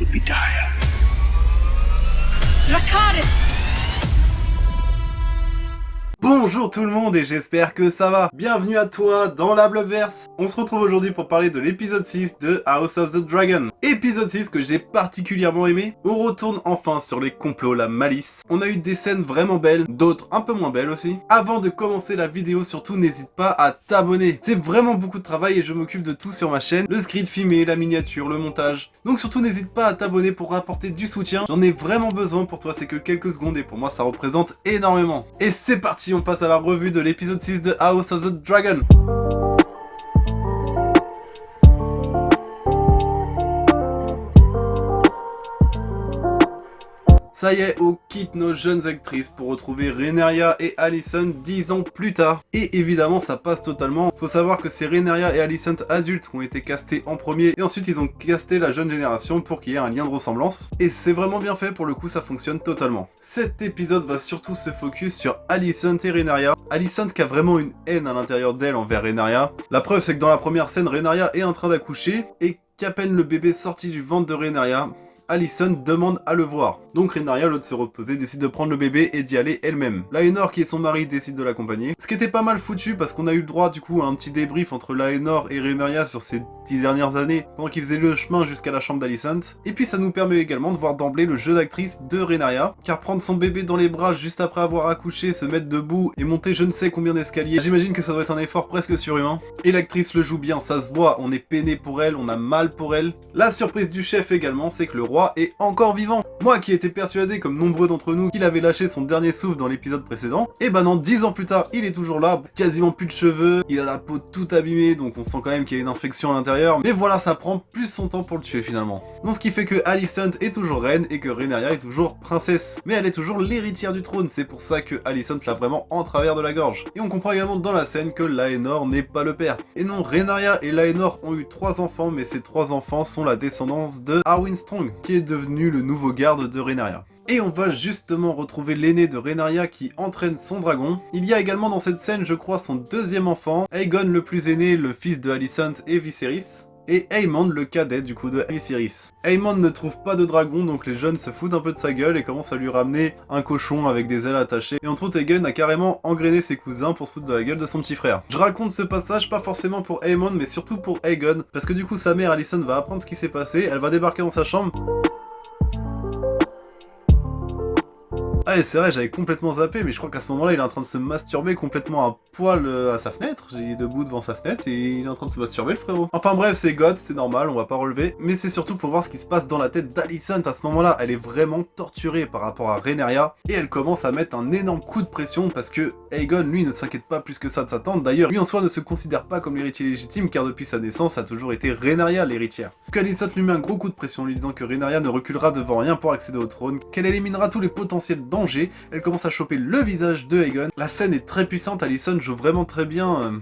would be dire. Dracarys! Bonjour tout le monde et j'espère que ça va. Bienvenue à toi dans la Blobverse. On se retrouve aujourd'hui pour parler de l'épisode 6 de House of the Dragon. Épisode 6 que j'ai particulièrement aimé. On retourne enfin sur les complots, la malice. On a eu des scènes vraiment belles, d'autres un peu moins belles aussi. Avant de commencer la vidéo, surtout n'hésite pas à t'abonner. C'est vraiment beaucoup de travail et je m'occupe de tout sur ma chaîne. Le script filmé, la miniature, le montage. Donc surtout n'hésite pas à t'abonner pour apporter du soutien. J'en ai vraiment besoin pour toi, c'est que quelques secondes et pour moi ça représente énormément. Et c'est parti, on passe à la revue de l'épisode 6 de House of the Dragon. Ça y est, on quitte nos jeunes actrices pour retrouver Rhaenyra et Alicent 10 ans plus tard. Et évidemment, ça passe totalement. Faut savoir que c'est Rhaenyra et Alicent adultes qui ont été castés en premier. Et ensuite, ils ont casté la jeune génération pour qu'il y ait un lien de ressemblance. Et c'est vraiment bien fait, pour le coup, ça fonctionne totalement. Cet épisode va surtout se focus sur Alicent et Rhaenyra. Alicent qui a vraiment une haine à l'intérieur d'elle envers Rhaenyra. La preuve, c'est que dans la première scène, Rhaenyra est en train d'accoucher. Et qu'à peine le bébé sorti du ventre de Rhaenyra, Alicent demande à le voir. Donc Rhaenyra, au lieu de se reposer, décide de prendre le bébé et d'y aller elle-même. Laenor, qui est son mari, décide de l'accompagner. Ce qui était pas mal foutu parce qu'on a eu le droit du coup à un petit débrief entre Laenor et Rhaenyra sur ces 10 dernières années, pendant qu'ils faisaient le chemin jusqu'à la chambre d'Alicent. Et puis ça nous permet également de voir d'emblée le jeu d'actrice de Rhaenyra, car prendre son bébé dans les bras juste après avoir accouché, se mettre debout et monter je ne sais combien d'escaliers, j'imagine que ça doit être un effort presque surhumain. Et l'actrice le joue bien, ça se voit, on est peiné pour elle, on a mal pour elle. La surprise du chef également, c'est que le roi est encore vivant. Moi qui étais persuadé, comme nombreux d'entre nous, qu'il avait lâché son dernier souffle dans l'épisode précédent, et ben non, 10 ans plus tard, il est toujours là, quasiment plus de cheveux, il a la peau toute abîmée, donc on sent quand même qu'il y a une infection à l'intérieur, mais voilà, ça prend plus son temps pour le tuer finalement. Donc ce qui fait que Alicent est toujours reine et que Rhaenyra est toujours princesse, mais elle est toujours l'héritière du trône, c'est pour ça que Alicent l'a vraiment en travers de la gorge. Et on comprend également dans la scène que Laenor n'est pas le père. Et non, Rhaenyra et Laenor ont eu 3 enfants, mais ces 3 enfants sont la descendance de Arwen Strong, qui est devenu le nouveau garde de Rhaenyra. Et on va justement retrouver l'aîné de Rhaenyra qui entraîne son dragon. Il y a également dans cette scène, je crois, son deuxième enfant, Aegon le plus aîné, le fils de Alicent et Viserys. Et Aemond, le cadet du coup de Viserys. Aemond ne trouve pas de dragon, donc les jeunes se foutent un peu de sa gueule et commencent à lui ramener un cochon avec des ailes attachées. Et entre autres, Aegon a carrément engrainé ses cousins pour se foutre de la gueule de son petit frère. Je raconte ce passage pas forcément pour Aemond, mais surtout pour Aegon, parce que du coup sa mère Alicent va apprendre ce qui s'est passé, elle va débarquer dans sa chambre. Ah et c'est vrai, j'avais complètement zappé, mais je crois qu'à ce moment-là, il est en train de se masturber complètement à poil à sa fenêtre. Il est debout devant sa fenêtre et il est en train de se masturber, le frérot. Enfin bref, c'est God, c'est normal, on va pas relever. Mais c'est surtout pour voir ce qui se passe dans la tête d'Alicent à ce moment-là. Elle est vraiment torturée par rapport à Rhaenyra et elle commence à mettre un énorme coup de pression parce que Aegon, lui, ne s'inquiète pas plus que ça de sa tante. D'ailleurs, lui en soi ne se considère pas comme l'héritier légitime car depuis sa naissance, ça a toujours été Rhaenyra l'héritière. Donc Alicent lui met un gros coup de pression, lui disant que Rhaenyra ne reculera devant rien pour accéder au trône, qu'elle éliminera tous les potentiels dangers. Elle commence à choper le visage de Aegon. La scène est très puissante, Alicent joue vraiment très bien...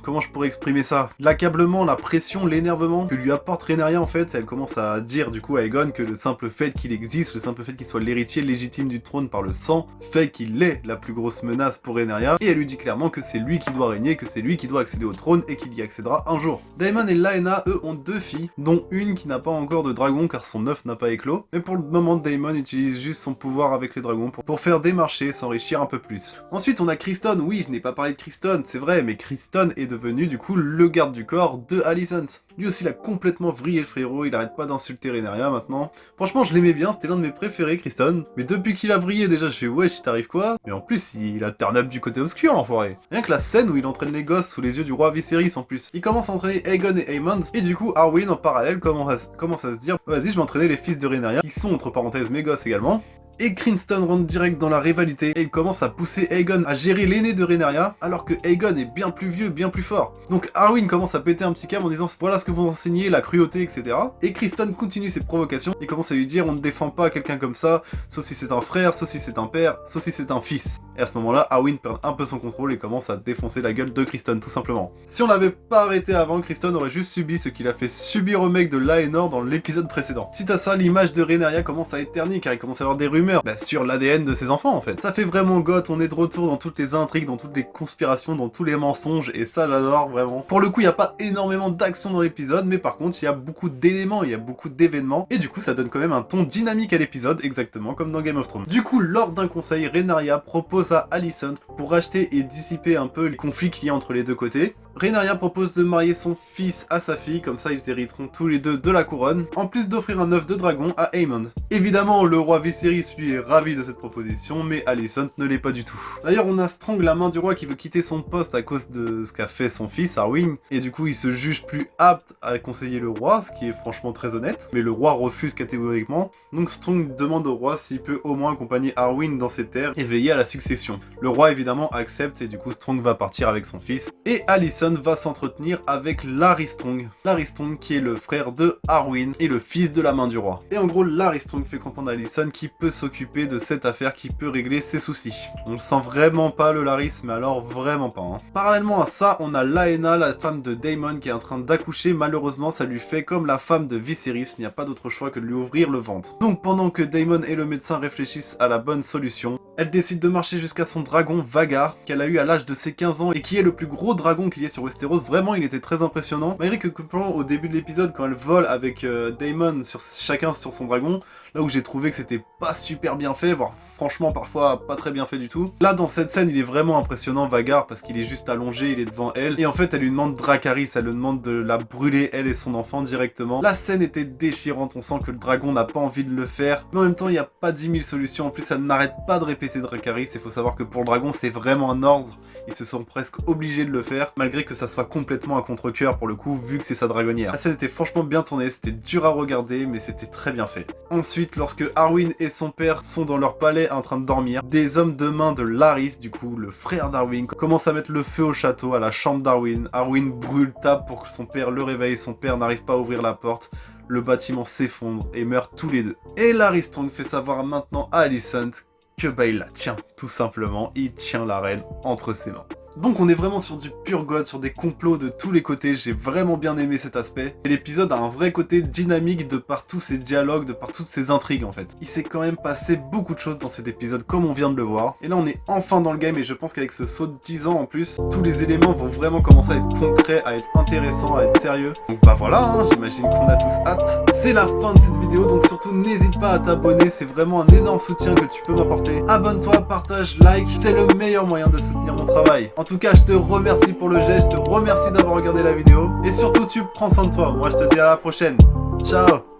Comment je pourrais exprimer ça? L'accablement, la pression, l'énervement que lui apporte Rhaenyra en fait, elle commence à dire du coup à Aegon que le simple fait qu'il existe, le simple fait qu'il soit l'héritier légitime du trône par le sang, fait qu'il est la plus grosse menace pour Rhaenyra, et elle lui dit clairement que c'est lui qui doit régner, que c'est lui qui doit accéder au trône et qu'il y accédera un jour. Daemon et Laena, eux, ont 2 filles, dont une qui n'a pas encore de dragon car son œuf n'a pas éclos, mais pour le moment Daemon utilise juste son pouvoir avec les dragons pour faire des marchés, s'enrichir un peu plus. Ensuite on a Criston, oui je n'ai pas parlé de Criston, c'est vrai, mais Criston est devenu du coup le garde du corps de Alicent. Lui aussi il a complètement vrillé le frérot, il arrête pas d'insulter Rhaenyra maintenant. Franchement je l'aimais bien, c'était l'un de mes préférés Criston. Mais depuis qu'il a vrillé déjà je fais wesh il t'arrive quoi? Mais en plus il a turn up du côté obscur l'enfoiré. Rien que la scène où il entraîne les gosses sous les yeux du roi Viserys en plus. Il commence à entraîner Aegon et Aemond et du coup Arwen en parallèle commence à se dire vas-y je vais entraîner les fils de Rhaenyra qui sont entre parenthèses mes gosses également. Et Criston rentre direct dans la rivalité et il commence à pousser Aegon à gérer l'aîné de Rhaenyra alors que Aegon est bien plus vieux, bien plus fort. Donc Arwen commence à péter un petit câble en disant voilà ce que vous enseignez, la cruauté, etc. Et Criston continue ses provocations et commence à lui dire on ne défend pas quelqu'un comme ça, sauf si c'est un frère, sauf si c'est un père, sauf si c'est un fils. Et à ce moment-là, Arwen perd un peu son contrôle et commence à défoncer la gueule de Kristen, tout simplement. Si on l'avait pas arrêté avant, Kristen aurait juste subi ce qu'il a fait subir au mec de Laenor dans l'épisode précédent. Suite à ça, l'image de Rhaenyra commence à être ternie car il commence à y avoir des rumeurs sur l'ADN de ses enfants en fait. Ça fait vraiment goth, on est de retour dans toutes les intrigues, dans toutes les conspirations, dans tous les mensonges et ça j'adore vraiment. Pour le coup, il n'y a pas énormément d'action dans l'épisode, mais par contre, il y a beaucoup d'éléments, il y a beaucoup d'événements et du coup, ça donne quand même un ton dynamique à l'épisode, exactement comme dans Game of Thrones. Du coup, lors d'un conseil, Rhaenyra propose à Alicent pour racheter et dissiper un peu les conflits qu'il y a entre les deux côtés. Rhaenyra propose de marier son fils à sa fille, comme ça ils hériteront tous les deux de la couronne, en plus d'offrir un œuf de dragon à Aemond. Évidemment, le roi Viserys lui est ravi de cette proposition, mais Alicent ne l'est pas du tout. D'ailleurs, on a Strong, la main du roi, qui veut quitter son poste à cause de ce qu'a fait son fils, Arwen, et du coup il se juge plus apte à conseiller le roi, ce qui est franchement très honnête, mais le roi refuse catégoriquement, donc Strong demande au roi s'il peut au moins accompagner Arwen dans ses terres et veiller à la succession. Le roi évidemment accepte et du coup Strong va partir avec son fils, et Alicent va s'entretenir avec Larry Strong. Larry Strong qui est le frère de Arwen et le fils de la main du roi. Et en gros, Larry Strong fait comprendre à Alicent qu'il peut s'occuper de cette affaire, qui peut régler ses soucis. On le sent vraiment pas le Larys, mais alors vraiment pas. Parallèlement à ça, on a Laena, la femme de Daemon, qui est en train d'accoucher. Malheureusement, ça lui fait comme la femme de Viserys, il n'y a pas d'autre choix que de lui ouvrir le ventre. Donc pendant que Daemon et le médecin réfléchissent à la bonne solution, elle décide de marcher jusqu'à son dragon Vhagar, qu'elle a eu à l'âge de ses 15 ans et qui est le plus gros dragon qu'il y ait sur Westeros. Vraiment, il était très impressionnant. Malgré que au début de l'épisode, quand elle vole avec Daemon, chacun sur son dragon, là où j'ai trouvé que c'était pas super bien fait, voire franchement parfois pas très bien fait du tout. Là dans cette scène il est vraiment impressionnant Vhagar parce qu'il est juste allongé, il est devant elle, et en fait elle lui demande Dracarys, elle lui demande de la brûler elle et son enfant directement. La scène était déchirante, on sent que le dragon n'a pas envie de le faire, mais en même temps il n'y a pas 10 000 solutions, en plus elle n'arrête pas de répéter Dracarys, il faut savoir que pour le dragon c'est vraiment un ordre. Ils se sont presque obligés de le faire, malgré que ça soit complètement à contre-cœur pour le coup, vu que c'est sa dragonnière. La scène était franchement bien tournée, c'était dur à regarder, mais c'était très bien fait. Ensuite, lorsque Arwen et son père sont dans leur palais en train de dormir, des hommes de main de Larys, du coup le frère d'Arwen, commencent à mettre le feu au château, à la chambre d'Arwen. Arwen brûle, tape pour que son père le réveille, son père n'arrive pas à ouvrir la porte. Le bâtiment s'effondre et meurent tous les deux. Et Larry Strong fait savoir maintenant à Alicent que il la tient, tout simplement, il tient la reine entre ses mains. Donc on est vraiment sur du pur god, sur des complots de tous les côtés, j'ai vraiment bien aimé cet aspect. Et l'épisode a un vrai côté dynamique de par tous ces dialogues, de par toutes ces intrigues en fait. Il s'est quand même passé beaucoup de choses dans cet épisode comme on vient de le voir. Et là on est enfin dans le game et je pense qu'avec ce saut de 10 ans en plus, tous les éléments vont vraiment commencer à être concrets, à être intéressants, à être sérieux. Donc bah voilà, j'imagine qu'on a tous hâte. C'est la fin de cette vidéo, donc surtout n'hésite pas à t'abonner, c'est vraiment un énorme soutien que tu peux m'apporter. Abonne-toi, partage, like, c'est le meilleur moyen de soutenir mon travail. En tout cas, je te remercie pour le geste, je te remercie d'avoir regardé la vidéo. Et surtout, tu prends soin de toi. Moi, je te dis à la prochaine. Ciao!